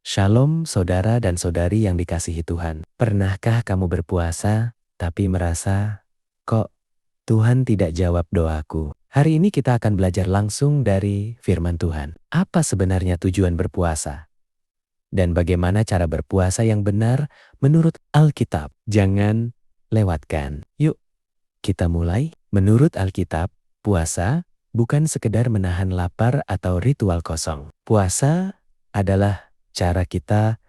Shalom saudara dan saudari yang dikasihi Tuhan. Pernahkah kamu berpuasa tapi merasa, kok Tuhan tidak jawab doaku? Hari ini kita akan belajar langsung dari firman Tuhan. Apa sebenarnya tujuan berpuasa? Dan bagaimana cara berpuasa yang benar menurut Alkitab? Jangan lewatkan. Yuk, kita mulai. Menurut Alkitab, puasa bukan sekedar menahan lapar atau ritual kosong. Puasa adalah cara kita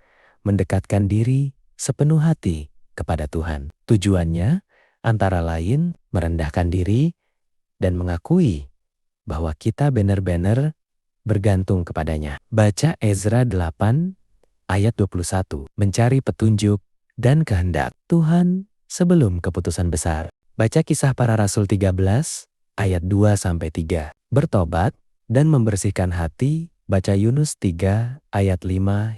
mendekatkan diri sepenuh hati kepada Tuhan. Tujuannya antara lain merendahkan diri dan mengakui bahwa kita benar-benar bergantung kepadanya. Baca Ezra 8 ayat 21. Mencari petunjuk dan kehendak Tuhan sebelum keputusan besar. Baca Kisah Para Rasul 13 ayat 2-3. Bertobat dan membersihkan hati. Baca Yunus 3 ayat 5-10.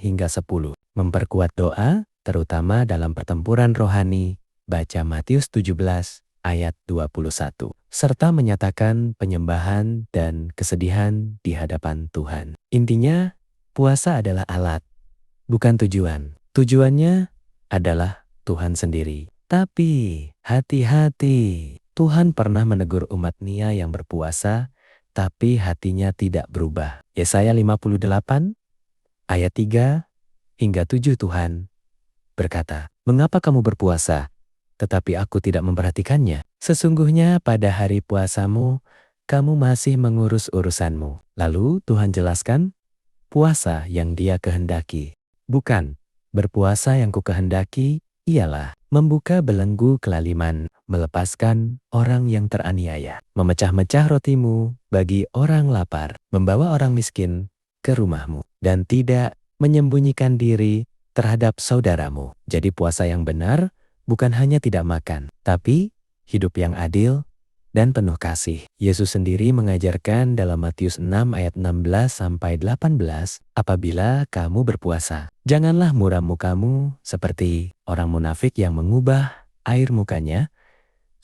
Memperkuat doa, terutama dalam pertempuran rohani. Baca Matius 17 ayat 21. Serta menyatakan penyembahan dan kesedihan di hadapan Tuhan. Intinya, puasa adalah alat, bukan tujuan. Tujuannya adalah Tuhan sendiri. Tapi, hati-hati. Tuhan pernah menegur umat Nia yang berpuasa, tapi hatinya tidak berubah. Yesaya 58 ayat 3-7 Tuhan berkata, "Mengapa kamu berpuasa, tetapi aku tidak memperhatikannya? Sesungguhnya pada hari puasamu, kamu masih mengurus urusanmu." Lalu Tuhan jelaskan, puasa yang Dia kehendaki. Bukan, berpuasa yang kukehendaki ialah membuka belenggu kelaliman, melepaskan orang yang teraniaya, memecah-mecah rotimu bagi orang lapar, membawa orang miskin ke rumahmu, dan tidak menyembunyikan diri terhadap saudaramu. Jadi puasa yang benar bukan hanya tidak makan, tapi hidup yang adil dan penuh kasih. Yesus sendiri mengajarkan dalam Matius 6 ayat 16-18, apabila kamu berpuasa, janganlah muram mukamu seperti orang munafik yang mengubah air mukanya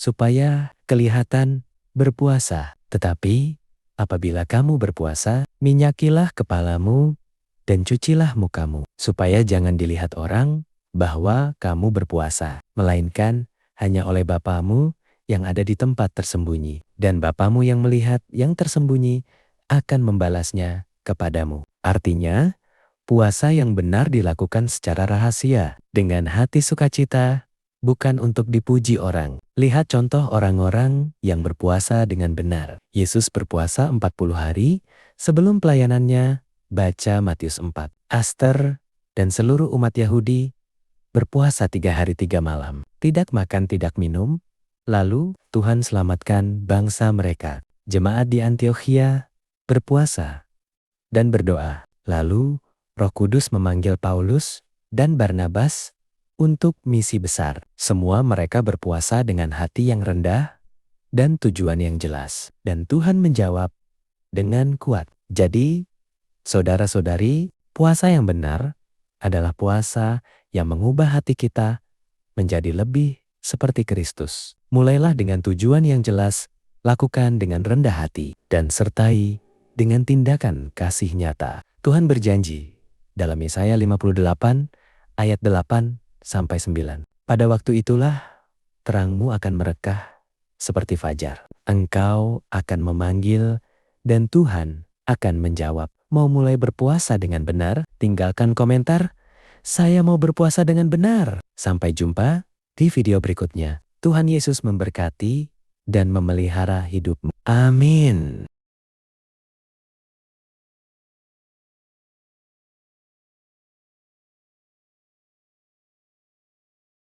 supaya kelihatan berpuasa. Tetapi apabila kamu berpuasa, minyakilah kepalamu dan cucilah mukamu, supaya jangan dilihat orang bahwa kamu berpuasa, melainkan hanya oleh Bapamu yang ada di tempat tersembunyi. Dan Bapamu yang melihat yang tersembunyi akan membalasnya kepadamu. Artinya, puasa yang benar dilakukan secara rahasia, dengan hati sukacita, bukan untuk dipuji orang. Lihat contoh orang-orang yang berpuasa dengan benar. Yesus berpuasa 40 hari sebelum pelayanannya. Baca Matius 4. Aster dan seluruh umat Yahudi berpuasa 3 hari 3 malam. Tidak makan, tidak minum. Lalu Tuhan selamatkan bangsa mereka. Jemaat di Antiokhia berpuasa dan berdoa. Lalu Roh Kudus memanggil Paulus dan Barnabas untuk misi besar. Semua mereka berpuasa dengan hati yang rendah dan tujuan yang jelas. Dan Tuhan menjawab dengan kuat. Jadi, saudara-saudari, puasa yang benar adalah puasa yang mengubah hati kita menjadi lebih seperti Kristus. Mulailah dengan tujuan yang jelas, lakukan dengan rendah hati, dan sertai dengan tindakan kasih nyata. Tuhan berjanji dalam Yesaya 58 ayat 8-9. Pada waktu itulah terangmu akan merekah seperti fajar. Engkau akan memanggil dan Tuhan akan menjawab. Mau mulai berpuasa dengan benar? Tinggalkan komentar, "Saya mau berpuasa dengan benar." Sampai jumpa di video berikutnya. Tuhan Yesus memberkati dan memelihara hidupmu. Amin.